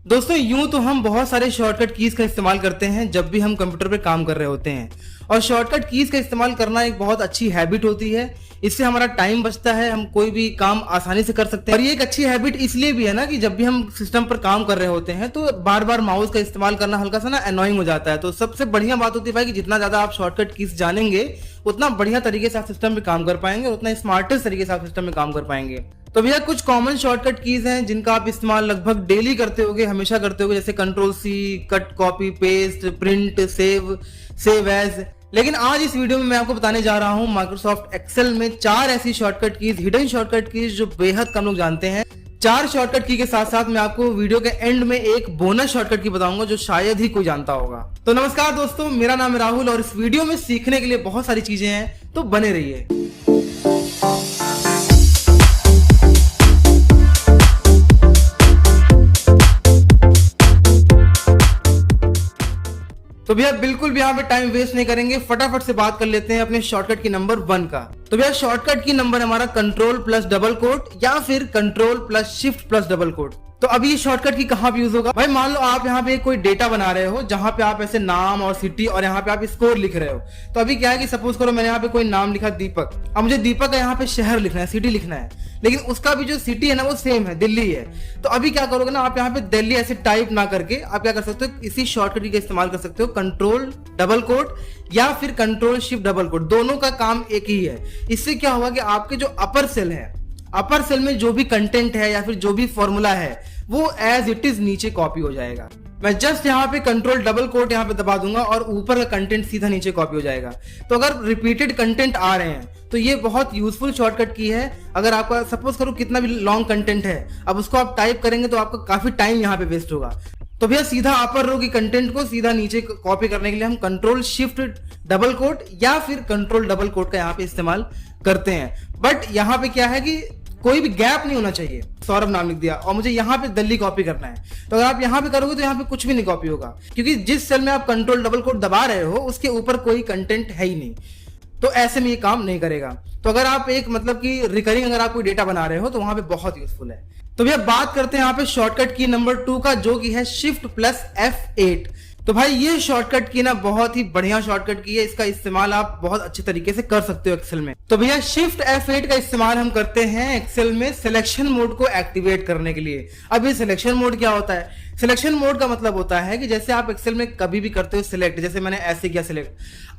दोस्तों यूं तो हम बहुत सारे शॉर्टकट कीज का इस्तेमाल करते हैं जब भी हम कंप्यूटर पे काम कर रहे होते हैं। और शॉर्टकट कीज का इस्तेमाल करना एक बहुत अच्छी हैबिट होती है। इससे हमारा टाइम बचता है, हम कोई भी काम आसानी से कर सकते हैं। और ये एक अच्छी हैबिट इसलिए भी है ना कि जब भी हम सिस्टम पर काम कर रहे होते हैं तो बार बार माउस का इस्तेमाल करना हल्का सा ना एनोइंग हो जाता है। तो सबसे बढ़िया बात होती है भाई कि जितना ज्यादा आप शॉर्टकट कीज जानेंगे उतना बढ़िया तरीके से आप सिस्टम में काम कर पाएंगे और उतना स्मार्टेस्ट तरीके से आप सिस्टम में काम कर पाएंगे। तो भैया कुछ कॉमन शॉर्टकट कीज हैं जिनका आप इस्तेमाल लगभग डेली करते होगे, हमेशा करते होगे, जैसे control C, cut, copy, paste, print, save as. लेकिन आज इस वीडियो में मैं आपको बताने जा रहा हूं माइक्रोसॉफ्ट एक्सेल में 4 ऐसी shortcut keys, hidden shortcut keys जो बेहद कम लोग जानते हैं। 4 शॉर्टकट की के साथ साथ मैं आपको वीडियो के एंड में एक बोनस शॉर्टकट की बताऊंगा जो शायद ही कोई जानता होगा। तो नमस्कार दोस्तों, मेरा नाम है राहुल और इस वीडियो में सीखने के लिए बहुत सारी चीजें हैं, तो बने रहिए। तो भैया बिल्कुल भी यहाँ पे टाइम वेस्ट नहीं करेंगे, फटाफट से बात कर लेते हैं अपने शॉर्टकट की नंबर 1 का। तो भैया शॉर्टकट की नंबर हमारा कंट्रोल प्लस डबल कोट या फिर control plus shift plus double quote. तो अभी शॉर्टकट की कहाँ पे यूज होगा भाई? मान लो आप यहाँ पे कोई डेटा बना रहे हो जहां पे आप ऐसे नाम और सिटी और यहाँ पे आप स्कोर लिख रहे हो। तो अभी क्या है कि सपोज करो मैंने यहाँ पे कोई नाम लिखा दीपक, अब मुझे दीपक का यहाँ पे शहर लिखना है, सिटी लिखना है, लेकिन उसका भी जो सिटी है ना वो सेम है, दिल्ली है। तो अभी क्या करोगे ना, आप यहाँ पे दिल्ली ऐसे टाइप ना करके आप क्या कर सकते हो, इसी शॉर्टकट का इस्तेमाल कर सकते हो, कंट्रोल डबल कोट या फिर कंट्रोल शिफ्ट डबल कोट। दोनों का काम एक ही है। इससे क्या होगा कि आपके जो अपर सेल है, अपर सेल में जो भी कंटेंट है या फिर जो भी फॉर्मूला है वो एज इट इज नीचे कॉपी हो जाएगा। मैं जस्ट यहाँ पे कंट्रोल डबल कोट यहाँ पे दबा दूंगा और ऊपर का कंटेंट सीधा नीचे कॉपी हो जाएगा। तो अगर रिपीटेड कंटेंट आ रहे हैं तो ये बहुत यूजफुल शॉर्टकट की है। अगर आपका सपोज करो कितना भी लॉन्ग कंटेंट है, अब उसको आप टाइप करेंगे तो आपका काफी टाइम यहाँ पे वेस्ट होगा। तो भैया सीधा अपर रो की कंटेंट को सीधा नीचे कॉपी करने के लिए हम कंट्रोल शिफ्ट डबल कोट या फिर कंट्रोल डबल कोट का यहाँ पे इस्तेमाल करते हैं। बट यहाँ पे क्या है कि कोई भी गैप नहीं होना चाहिए। सौरभ नाम लिख दिया और मुझे यहाँ पे दिल्ली कॉपी करना है, तो अगर आप यहाँ पे करोगे तो यहाँ पे कुछ भी नहीं कॉपी होगा, क्योंकि जिस सेल में आप कंट्रोल डबल कोट दबा रहे हो उसके ऊपर कोई कंटेंट है ही नहीं। तो ऐसे में ये काम नहीं करेगा। तो अगर आप एक मतलब कि रिकरिंग अगर आप कोई डेटा बना रहे हो तो वहां पे बहुत यूजफुल है। तो भैया बात करते हैं यहाँ पे शॉर्टकट की नंबर 2 का, जो की है शिफ्ट प्लस F8। तो भाई ये शॉर्टकट की ना बहुत ही बढ़िया शॉर्टकट की है, इसका इस्तेमाल आप बहुत अच्छे तरीके से कर सकते हो एक्सेल में। तो भैया शिफ्ट F8 का इस्तेमाल हम करते हैं एक्सेल में सिलेक्शन मोड को एक्टिवेट करने के लिए। अब ये सिलेक्शन मोड क्या होता है? सिलेक्शन मोड का मतलब होता है कि जैसे आप एक्सेल में कभी भी करते हो सिलेक्ट, जैसे मैंने ऐसे किया सिलेक्ट,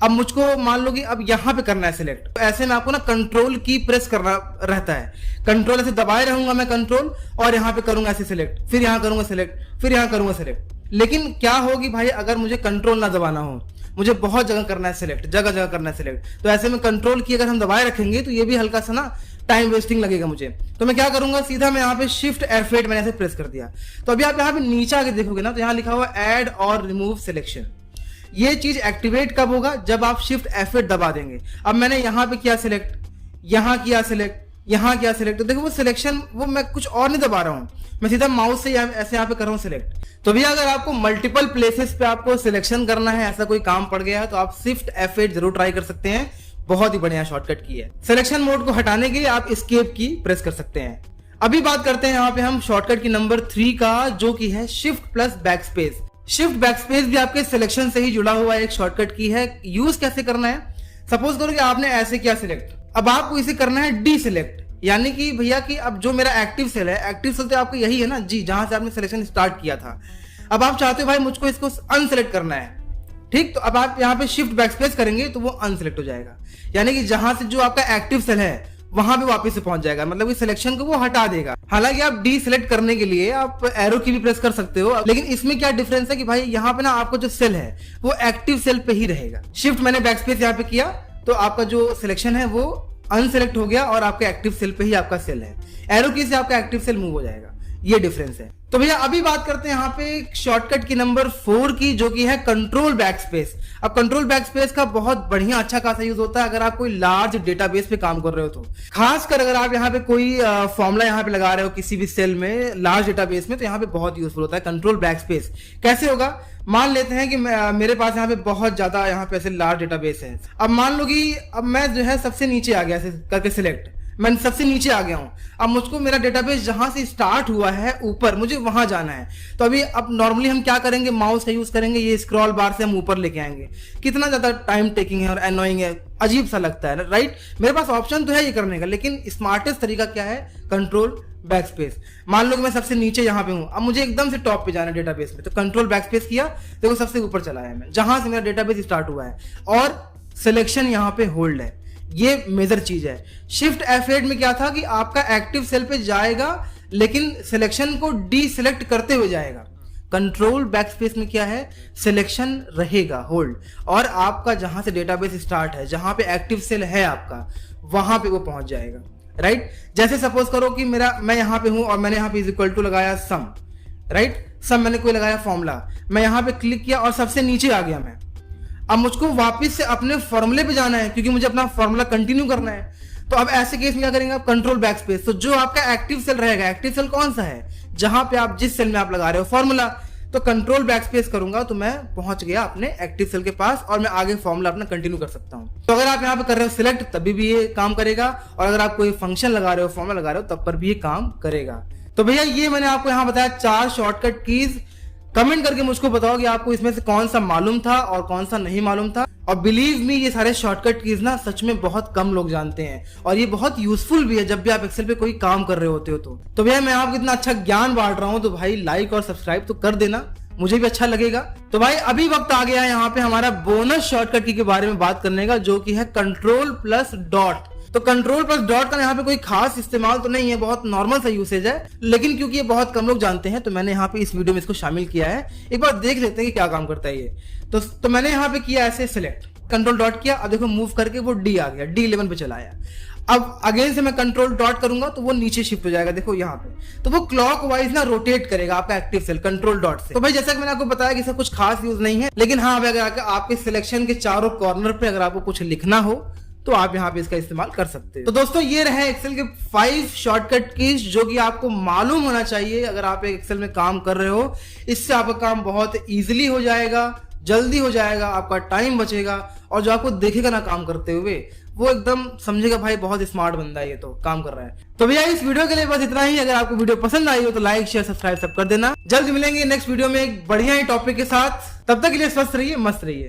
अब मुझको मान लो कि अब यहाँ पे करना है सिलेक्ट, तो ऐसे में आपको ना कंट्रोल की प्रेस करना रहता है। कंट्रोल ऐसे दबाए रहूंगा मैं कंट्रोल और यहाँ पे करूंगा ऐसे सिलेक्ट, फिर यहाँ करूंगा सिलेक्ट, फिर यहाँ करूंगा सिलेक्ट। लेकिन क्या होगी भाई अगर मुझे कंट्रोल ना दबाना हो, मुझे बहुत जगह करना है सिलेक्ट, जगह जगह करना है सिलेक्ट, तो ऐसे में कंट्रोल की अगर हम दबाए रखेंगे तो ये भी हल्का सा ना टाइम वेस्टिंग लगेगा मुझे। तो मैं क्या करूंगा, सीधा मैं यहाँ पे शिफ्ट F8 मैंने ऐसे प्रेस कर दिया। तो अभी आप यहाँ पे नीचे आके देखोगे ना तो यहाँ लिखा हुआ ऐड और रिमूव सिलेक्शन। ये चीज एक्टिवेट कब होगा? जब आप शिफ्ट F8 दबा देंगे। अब मैंने यहाँ पे किया सिलेक्ट, यहाँ किया सिलेक्ट, यहाँ किया सिलेक्ट, तो देखो वो सिलेक्शन वो मैं कुछ और नहीं दबा रहा हूँ, मैं सीधा माउस से ऐसे यहाँ पे कर रहा हूँ सिलेक्ट। तो भैया अगर आपको मल्टीपल प्लेसेस पे आपको सिलेक्शन करना है, ऐसा कोई काम पड़ गया है, तो आप शिफ्ट F8 जरूर ट्राई कर सकते हैं। बहुत ही बढ़िया शॉर्टकट की है। सिलेक्शन मोड को हटाने के लिए आप एस्केप की प्रेस कर सकते हैं। अभी बात करते हैं यहाँ पे हम शॉर्टकट की नंबर 3 का, जो की है shift plus backspace. Shift backspace भी आपके सिलेक्शन से ही जुड़ा हुआ एक शॉर्टकट की है। यूज कैसे करना है? सपोज करो कि आपने ऐसे किया सिलेक्ट, अब आपको इसे करना है डी सिलेक्ट, यानी कि भैया कि अब जो मेरा एक्टिव सेल है, एक्टिव सेल तो आपको यही है ना जी, जहां से आपने सिलेक्शन स्टार्ट किया था। अब आप चाहते हो भाई मुझको इसको अनसेलेक्ट करना है, ठीक? तो अब आप यहाँ पे शिफ्ट बैकस्पेस करेंगे तो वो अनसेलेक्ट हो जाएगा, यानी कि जहां से जो आपका एक्टिव सेल है वहां पे वापस से पहुंच जाएगा, मतलब इस सिलेक्शन को वो हटा देगा। हालांकि आप डी सिलेक्ट करने के लिए आप एरो की भी प्रेस कर सकते हो, लेकिन इसमें क्या डिफरेंस है कि भाई यहाँ पे ना आपको जो सेल है वो एक्टिव सेल पे ही रहेगा। शिफ्ट मैंने बैकस्पेस यहाँ पे किया तो आपका जो सिलेक्शन है वो अनसेलेक्ट हो गया और आपके एक्टिव सेल पे ही आपका सेल है। एरो की से आपका एक्टिव सेल मूव हो जाएगा, ये डिफरेंस है। तो भैया अभी बात करते हैं यहाँ पे शॉर्टकट की नंबर 4 की, जो की है कंट्रोल बैकस्पेस। अब कंट्रोल बैकस्पेस का बहुत बढ़िया अच्छा खासा यूज होता है अगर आप कोई लार्ज डेटाबेस पे काम कर रहे हो तो। खासकर अगर आप यहाँ पे कोई फॉर्मूला यहाँ पे लगा रहे हो किसी भी सेल में लार्ज डेटाबेस में, तो यहाँ पे बहुत यूजफुल होता है कंट्रोल बैकस्पेस। कैसे होगा? मान लेते हैं कि मेरे पास यहाँ पे बहुत ज्यादा यहाँ पे ऐसे लार्ज डेटाबेस है। अब मान लो कि अब मैं जो है सबसे नीचे आ गया ऐसे करके सिलेक्ट, मैं सबसे नीचे आ गया हूं। अब मुझको मेरा डेटाबेस जहां से स्टार्ट हुआ है ऊपर, मुझे वहां जाना है। तो अभी अब नॉर्मली हम क्या करेंगे, माउस का यूज करेंगे, ये स्क्रॉल बार से हम ऊपर लेके आएंगे। कितना ज्यादा टाइम टेकिंग है और एनोइंग है, अजीब सा लगता है, राइट। मेरे पास ऑप्शन तो है ये करने का, लेकिन स्मार्टेस्ट तरीका क्या है, कंट्रोल बैक स्पेस। मान लो कि मैं सबसे नीचे यहाँ पे हूं, अब मुझे एकदम से टॉप पे जाना है डेटाबेस में, तो कंट्रोल बैक स्पेस किया, देखो सबसे ऊपर चला है मैं, जहां से मेरा डेटाबेस स्टार्ट हुआ है, और सिलेक्शन यहाँ पे होल्ड है। ये मेजर चीज है। शिफ्ट F8 में क्या था कि आपका एक्टिव सेल पे जाएगा लेकिन सिलेक्शन को डी सिलेक्ट करते हुए जाएगा। कंट्रोल बैक स्पेस में क्या है, सिलेक्शन रहेगा होल्ड, और आपका जहां से डेटाबेस स्टार्ट है, जहां पे एक्टिव सेल है आपका, वहां पे वो पहुंच जाएगा, राइट। जैसे सपोज करो कि मैं यहां पे हूं और मैंने यहां पे इज इक्वल टू लगाया सम, राइट। सम मैंने कोई लगाया फॉर्मूला, मैं यहां पे क्लिक किया और सबसे नीचे आ गया मैं। अब मुझको वापस से अपने फॉर्मूले पे जाना है क्योंकि मुझे अपना फॉर्मूला कंटिन्यू करना है। तो अब ऐसे केस में क्या करेंगे आप, कंट्रोल बैक स्पेस। तो जो आपका एक्टिव सेल रहेगा, एक्टिव सेल कौन सा है, जहां पे आप जिस सेल में आप लगा रहे हो फॉर्मूला, तो कंट्रोल बैक स्पेस करूंगा तो मैं पहुंच गया अपने एक्टिव सेल के पास और मैं आगे फॉर्मूला अपना कंटिन्यू कर सकता हूं। तो अगर आप यहां पे कर रहे हो सिलेक्ट, तभी भी ये काम करेगा, और अगर आप कोई फंक्शन लगा रहे हो, फॉर्मूला लगा रहे हो, तब पर भी ये काम करेगा। तो भैया ये मैंने आपको यहां बताया 4 शॉर्टकट कीज। कमेंट करके मुझको बताओ कि आपको इसमें से कौन सा मालूम था और कौन सा नहीं मालूम था। और बिलीव मी, ये सारे शॉर्टकट कीज ना सच में बहुत कम लोग जानते हैं, और ये बहुत यूजफुल भी है जब भी आप एक्सेल पे कोई काम कर रहे होते हो। तो भैया मैं आपको इतना अच्छा ज्ञान बांट रहा हूं, तो भाई लाइक और सब्सक्राइब तो कर देना, मुझे भी अच्छा लगेगा। तो भाई अभी वक्त आ गया है यहाँ पे हमारा बोनस शॉर्टकट की के बारे में बात करने का, जो कि है कंट्रोल प्लस डॉट। तो कंट्रोल प्लस डॉट का यहाँ पे कोई खास इस्तेमाल तो नहीं है, बहुत नॉर्मल सा यूसेज है, लेकिन क्योंकि ये बहुत कम लोग जानते हैं तो मैंने यहाँ पे इस वीडियो में इसको शामिल किया है। एक बार देख लेते हैं कि क्या काम करता है ये। तो मैंने यहाँ पे किया ऐसे सिलेक्ट, कंट्रोल डॉट किया, अब देखो मूव करके वो डी आ गया, D11 पे चला आया। अब अगेन से मैं कंट्रोल डॉट करूंगा तो वो नीचे शिफ्ट हो जाएगा, देखो यहाँ पे। तो वो क्लॉक वाइज ना रोटेट करेगा आपका एक्टिव सेल कंट्रोल डॉट से। तो भाई जैसा कि मैंने आपको बताया कि इसका कुछ खास यूज नहीं है, लेकिन हाँ अगर आपके सिलेक्शन के चारों कॉर्नर पे अगर आपको कुछ लिखना हो तो आप यहाँ पे इसका इस्तेमाल कर सकते हो। तो दोस्तों ये रहे एक्सेल के 5 शॉर्टकट कीज जो कि आपको मालूम होना चाहिए अगर आप एक्सेल में काम कर रहे हो। इससे आपका काम बहुत इजीली हो जाएगा, जल्दी हो जाएगा, आपका टाइम बचेगा, और जो आपको देखेगा ना काम करते हुए वो एकदम समझेगा भाई बहुत स्मार्ट बंदा है, ये तो काम कर रहा है। तो भैया इस वीडियो के लिए बस इतना ही। अगर आपको वीडियो पसंद आई हो तो लाइक शेयर सब्सक्राइब सब कर देना। जल्द मिलेंगे नेक्स्ट वीडियो में एक बढ़िया ही टॉपिक के साथ। तब तक के लिए स्वस्थ रहिए, मस्त रहिए।